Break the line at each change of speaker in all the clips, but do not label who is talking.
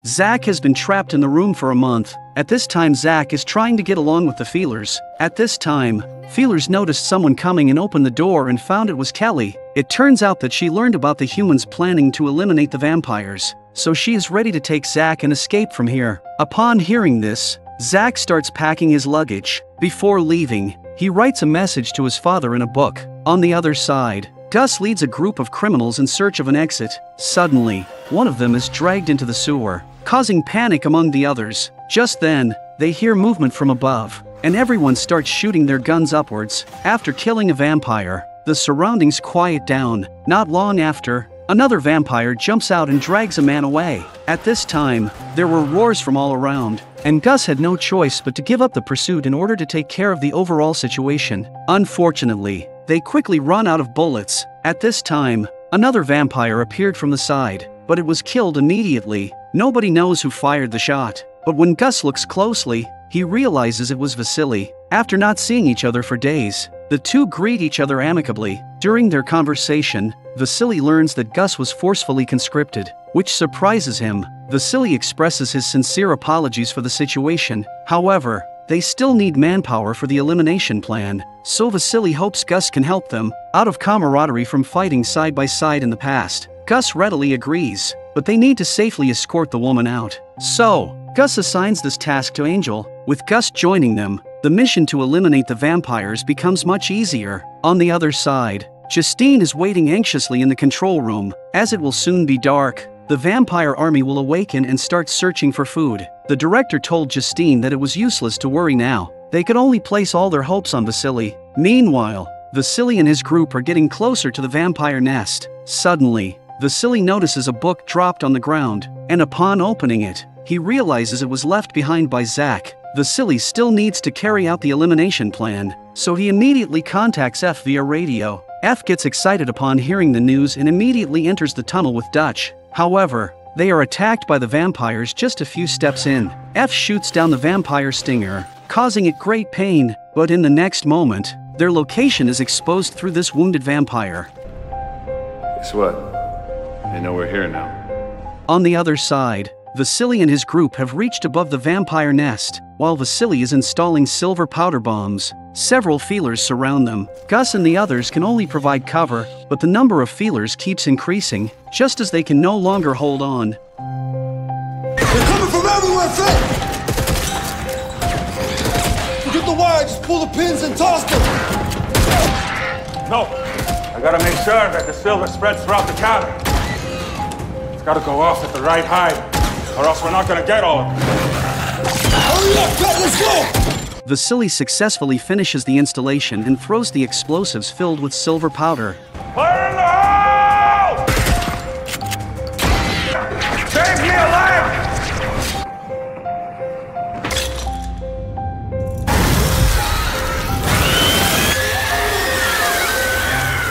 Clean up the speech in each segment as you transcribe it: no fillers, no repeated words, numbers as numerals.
Zach has been trapped in the room for a month. At this time, Zach is trying to get along with the Feelers. At this time, Feelers noticed someone coming and opened the door and found it was Kelly. It turns out that she learned about the humans planning to eliminate the vampires, so she is ready to take Zach and escape from here. Upon hearing this, Zach starts packing his luggage. Before leaving, he writes a message to his father in a book. On the other side, Gus leads a group of criminals in search of an exit. Suddenly, one of them is dragged into the sewer, causing panic among the others. Just then, they hear movement from above, and everyone starts shooting their guns upwards. After killing a vampire, the surroundings quiet down. Not long after, another vampire jumps out and drags a man away. At this time, there were roars from all around, and Gus had no choice but to give up the pursuit in order to take care of the overall situation. Unfortunately, they quickly run out of bullets. At this time, another vampire appeared from the side, but it was killed immediately. Nobody knows who fired the shot, but when Gus looks closely, he realizes it was Vasily. After not seeing each other for days, the two greet each other amicably. During their conversation, Vasily learns that Gus was forcefully conscripted, which surprises him. Vasily expresses his sincere apologies for the situation. However, they still need manpower for the elimination plan, so Vasily hopes Gus can help them. Out of camaraderie from fighting side by side in the past, Gus readily agrees, but they need to safely escort the woman out. So, Gus assigns this task to Angel. With Gus joining them, the mission to eliminate the vampires becomes much easier. On the other side, Justine is waiting anxiously in the control room. As it will soon be dark, the vampire army will awaken and start searching for food. The director told Justine that it was useless to worry now. They could only place all their hopes on Vasily. Meanwhile, Vasily and his group are getting closer to the vampire nest. Suddenly, Vasily notices a book dropped on the ground, and upon opening it, he realizes it was left behind by Zach. Vasily still needs to carry out the elimination plan, so he immediately contacts F via radio. F gets excited upon hearing the news and immediately enters the tunnel with Dutch. However, they are attacked by the vampires just a few steps in. F shoots down the vampire stinger, causing it great pain, but in the next moment, their location is exposed through this wounded vampire.
Guess what? They know we're here now.
On the other side, Vasily and his group have reached above the vampire nest, while Vasily is installing silver powder bombs. Several feelers surround them. Gus and the others can only provide cover, but the number of feelers keeps increasing, just as they can no longer hold on.
They're coming from everywhere, Phil! Forget the wire, just pull the pins and toss them!
No, I gotta make sure that the silver spreads throughout the cabin. It's gotta go off at the right height, or else we're not gonna get all of it.
Hurry up, Pat, let's go!
Vasily successfully finishes the installation and throws the explosives filled with silver powder.
Fire in the hole! Save me alive!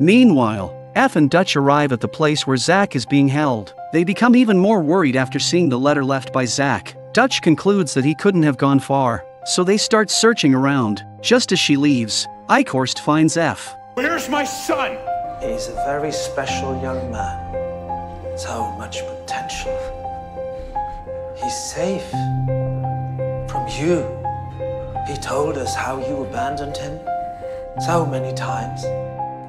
Meanwhile, F and Dutch arrive at the place where Zach is being held. They become even more worried after seeing the letter left by Zach. Dutch concludes that he couldn't have gone far, so they start searching around. Just as she leaves, Eichhorst finds F.
Where's my son?
He's a very special young man. So much potential. He's safe. From you. He told us how you abandoned him so many times.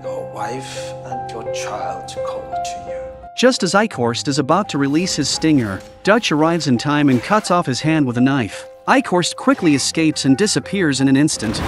Your wife and your child called to you.
Just as Eichhorst is about to release his stinger, Dutch arrives in time and cuts off his hand with a knife. Eichhorst quickly escapes and disappears in an instant.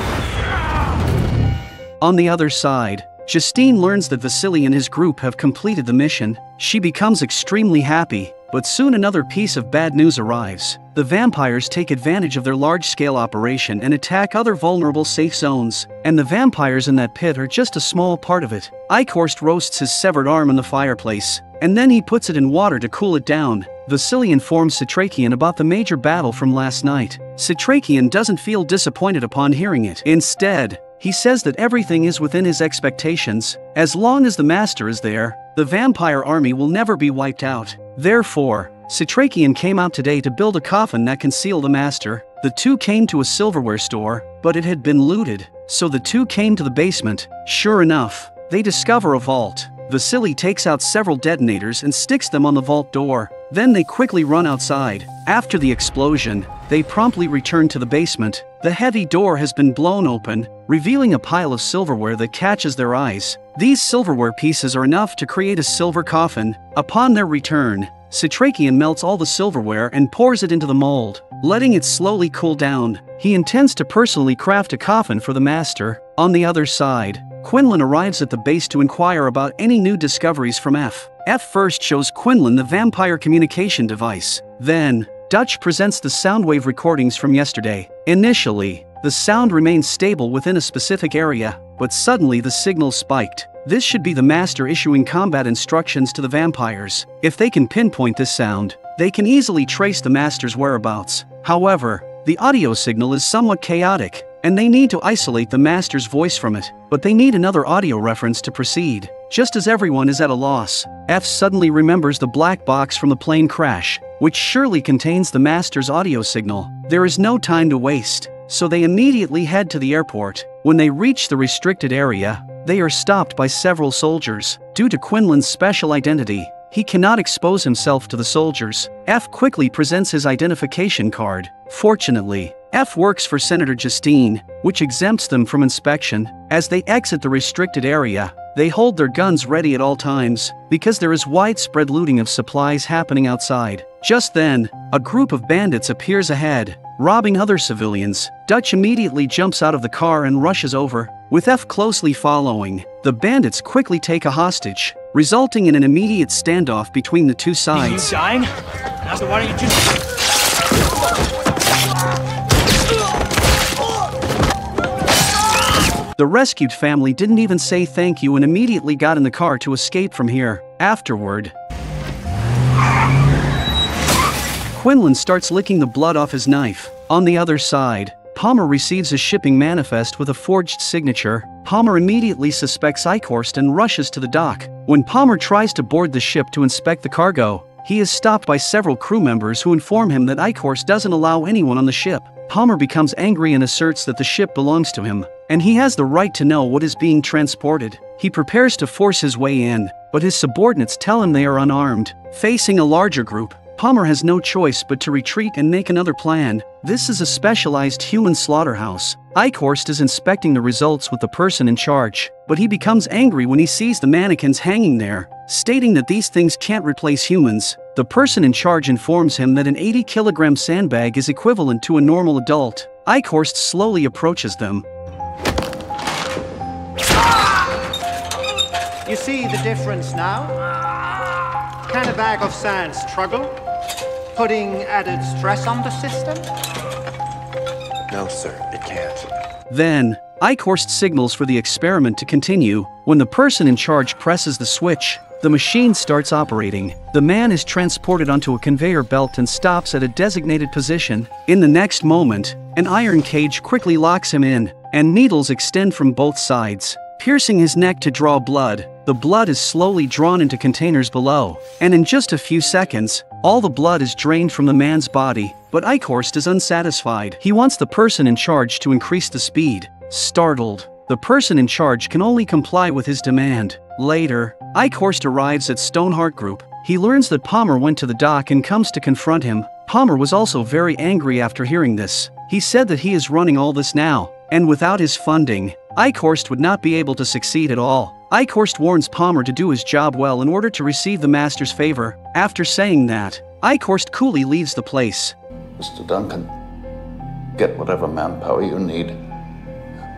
On the other side, Justine learns that Vasily and his group have completed the mission. She becomes extremely happy, but soon another piece of bad news arrives. The vampires take advantage of their large-scale operation and attack other vulnerable safe zones, and the vampires in that pit are just a small part of it. Eichhorst roasts his severed arm in the fireplace, and then he puts it in water to cool it down. Vasily informs Setrakian about the major battle from last night. Setrakian doesn't feel disappointed upon hearing it. Instead, he says that everything is within his expectations. As long as the master is there, the vampire army will never be wiped out. Therefore, Setrakian came out today to build a coffin that can seal the master. The two came to a silverware store, but it had been looted, so the two came to the basement. Sure enough, they discover a vault. Vasily takes out several detonators and sticks them on the vault door. Then they quickly run outside. After the explosion, they promptly return to the basement. The heavy door has been blown open, revealing a pile of silverware that catches their eyes. These silverware pieces are enough to create a silver coffin. Upon their return, Setrakian melts all the silverware and pours it into the mold, letting it slowly cool down. He intends to personally craft a coffin for the master. On the other side, Quinlan arrives at the base to inquire about any new discoveries from F. F first shows Quinlan the vampire communication device. Then, Dutch presents the soundwave recordings from yesterday. Initially, the sound remained stable within a specific area, but suddenly the signal spiked. This should be the master issuing combat instructions to the vampires. If they can pinpoint this sound, they can easily trace the master's whereabouts. However, the audio signal is somewhat chaotic, and they need to isolate the master's voice from it, but they need another audio reference to proceed. Just as everyone is at a loss, F suddenly remembers the black box from the plane crash, which surely contains the master's audio signal. There is no time to waste, so they immediately head to the airport. When they reach the restricted area, they are stopped by several soldiers. Due to Quinlan's special identity, he cannot expose himself to the soldiers. F quickly presents his identification card. Fortunately, F works for Senator Justine, which exempts them from inspection. As they exit the restricted area, they hold their guns ready at all times, because there is widespread looting of supplies happening outside. Just then, a group of bandits appears ahead, robbing other civilians. Dutch immediately jumps out of the car and rushes over, with F closely following. The bandits quickly take a hostage, resulting in an immediate standoff between the two sides.
Are you dying? So why don't you just...
The rescued family didn't even say thank you and immediately got in the car to escape from here. Afterward, Quinlan starts licking the blood off his knife. On the other side, Palmer receives a shipping manifest with a forged signature. Palmer immediately suspects Eichhorst and rushes to the dock. When Palmer tries to board the ship to inspect the cargo, he is stopped by several crew members who inform him that Eichhorst doesn't allow anyone on the ship. Palmer becomes angry and asserts that the ship belongs to him, and he has the right to know what is being transported. He prepares to force his way in, but his subordinates tell him they are unarmed. Facing a larger group, Palmer has no choice but to retreat and make another plan. This is a specialized human slaughterhouse. Eichhorst is inspecting the results with the person in charge, but he becomes angry when he sees the mannequins hanging there, stating that these things can't replace humans. The person in charge informs him that an 80-kilogram sandbag is equivalent to a normal adult. Eichhorst slowly approaches them.
You see the difference now? Can a bag of sand struggle, putting added stress on the system?
No, sir, it can't.
Then, Eichhorst signals for the experiment to continue. When the person in charge presses the switch, the machine starts operating. The man is transported onto a conveyor belt and stops at a designated position. In the next moment, an iron cage quickly locks him in, and needles extend from both sides, piercing his neck to draw blood. The blood is slowly drawn into containers below, and in just a few seconds, all the blood is drained from the man's body. But Eichhorst is unsatisfied. He wants the person in charge to increase the speed. Startled, the person in charge can only comply with his demand. Later, Eichhorst arrives at Stoneheart Group. He learns that Palmer went to the dock and comes to confront him. Palmer was also very angry after hearing this. He said that he is running all this now, and without his funding, Eichhorst would not be able to succeed at all. Eichhorst warns Palmer to do his job well in order to receive the master's favor. After saying that, Eichhorst coolly leaves the place.
Mr. Duncan, get whatever manpower you need.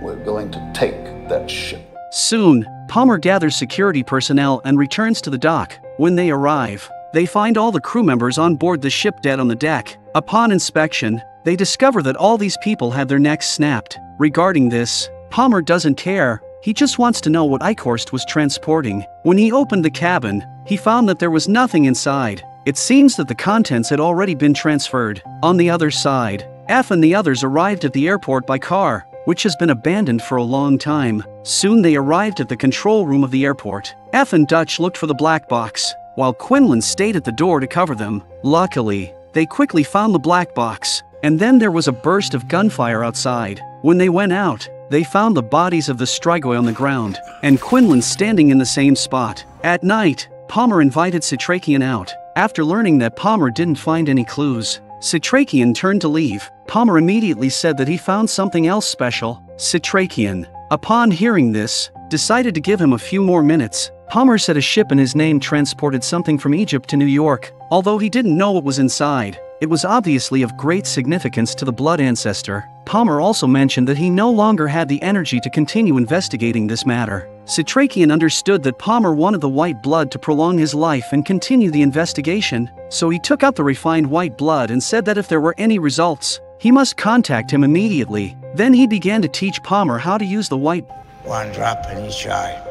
We're going to take that ship.
Soon, Palmer gathers security personnel and returns to the dock. When they arrive, they find all the crew members on board the ship dead on the deck. Upon inspection, they discover that all these people had their necks snapped. Regarding this, Palmer doesn't care. He just wants to know what Eichhorst was transporting. When he opened the cabin, he found that there was nothing inside. It seems that the contents had already been transferred. On the other side, F and the others arrived at the airport by car, which has been abandoned for a long time. Soon they arrived at the control room of the airport. F and Dutch looked for the black box, while Quinlan stayed at the door to cover them. Luckily, they quickly found the black box, and then there was a burst of gunfire outside. When they went out, they found the bodies of the Strigoi on the ground, and Quinlan standing in the same spot. At night, Palmer invited Setrakian out. After learning that Palmer didn't find any clues, Setrakian turned to leave. Palmer immediately said that he found something else special. Setrakian, upon hearing this, decided to give him a few more minutes. Palmer said a ship in his name transported something from Egypt to New York. Although he didn't know what was inside, it was obviously of great significance to the blood ancestor. Palmer also mentioned that he no longer had the energy to continue investigating this matter. Setrakian understood that Palmer wanted the white blood to prolong his life and continue the investigation, so he took out the refined white blood and said that if there were any results, he must contact him immediately. Then he began to teach Palmer how to use the white.
One drop in each eye,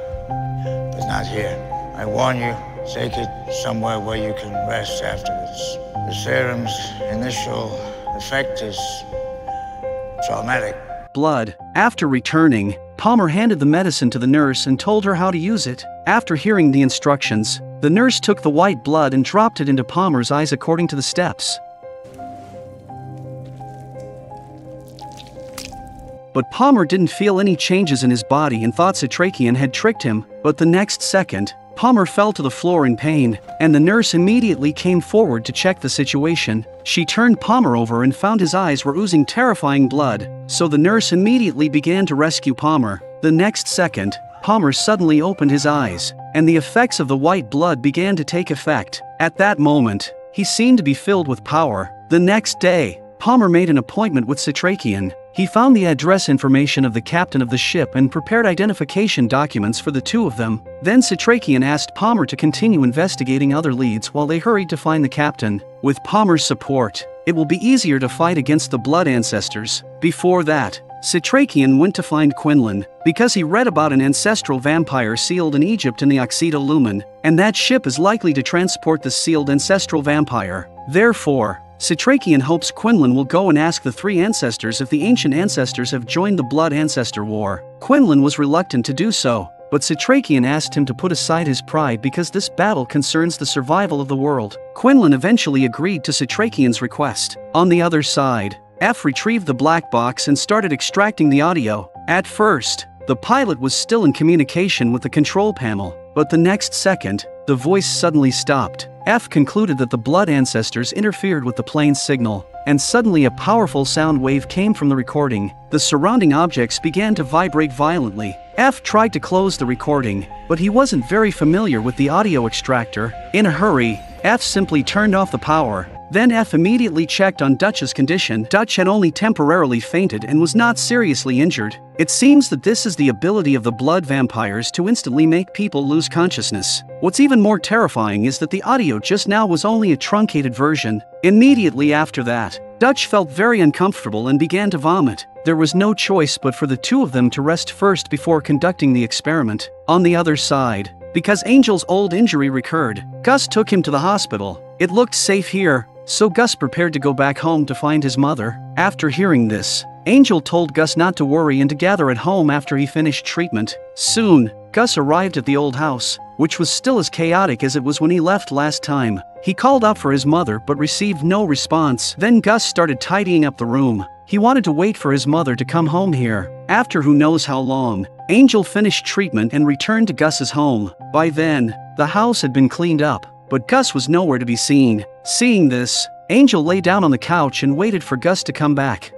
but not here. I warn you, take it somewhere where you can rest afterwards. The serum's initial effect is traumatic.
Blood. After returning, Palmer handed the medicine to the nurse and told her how to use it. After hearing the instructions, the nurse took the white blood and dropped it into Palmer's eyes according to the steps. But Palmer didn't feel any changes in his body and thought Setrakian had tricked him, but the next second, Palmer fell to the floor in pain, and the nurse immediately came forward to check the situation. She turned Palmer over and found his eyes were oozing terrifying blood, so the nurse immediately began to rescue Palmer. The next second, Palmer suddenly opened his eyes, and the effects of the white blood began to take effect. At that moment, he seemed to be filled with power. The next day, Palmer made an appointment with Setrakian. He found the address information of the captain of the ship and prepared identification documents for the two of them. Then Setrakian asked Palmer to continue investigating other leads while they hurried to find the captain. With Palmer's support, it will be easier to fight against the blood ancestors. Before that, Setrakian went to find Quinlan, because he read about an ancestral vampire sealed in Egypt in the Oxida Lumen, and that ship is likely to transport the sealed ancestral vampire. Therefore, Setrakian hopes Quinlan will go and ask the three ancestors if the ancient ancestors have joined the Blood Ancestor War. Quinlan was reluctant to do so, but Setrakian asked him to put aside his pride because this battle concerns the survival of the world. Quinlan eventually agreed to Setrakian's request. On the other side, F retrieved the black box and started extracting the audio. At first, the pilot was still in communication with the control panel, but the next second, the voice suddenly stopped. F concluded that the blood ancestors interfered with the plane's signal, and suddenly a powerful sound wave came from the recording. The surrounding objects began to vibrate violently. F tried to close the recording, but he wasn't very familiar with the audio extractor. In a hurry, F simply turned off the power. Then F immediately checked on Dutch's condition. Dutch had only temporarily fainted and was not seriously injured. It seems that this is the ability of the blood vampires to instantly make people lose consciousness. What's even more terrifying is that the audio just now was only a truncated version. Immediately after that, Dutch felt very uncomfortable and began to vomit. There was no choice but for the two of them to rest first before conducting the experiment. On the other side, because Angel's old injury recurred, Gus took him to the hospital. It looked safe here, so Gus prepared to go back home to find his mother. After hearing this, Angel told Gus not to worry and to gather at home after he finished treatment. Soon, Gus arrived at the old house, which was still as chaotic as it was when he left last time. He called out for his mother but received no response. Then Gus started tidying up the room. He wanted to wait for his mother to come home here. After who knows how long, Angel finished treatment and returned to Gus's home. By then, the house had been cleaned up, but Gus was nowhere to be seen. Seeing this, Angel lay down on the couch and waited for Gus to come back.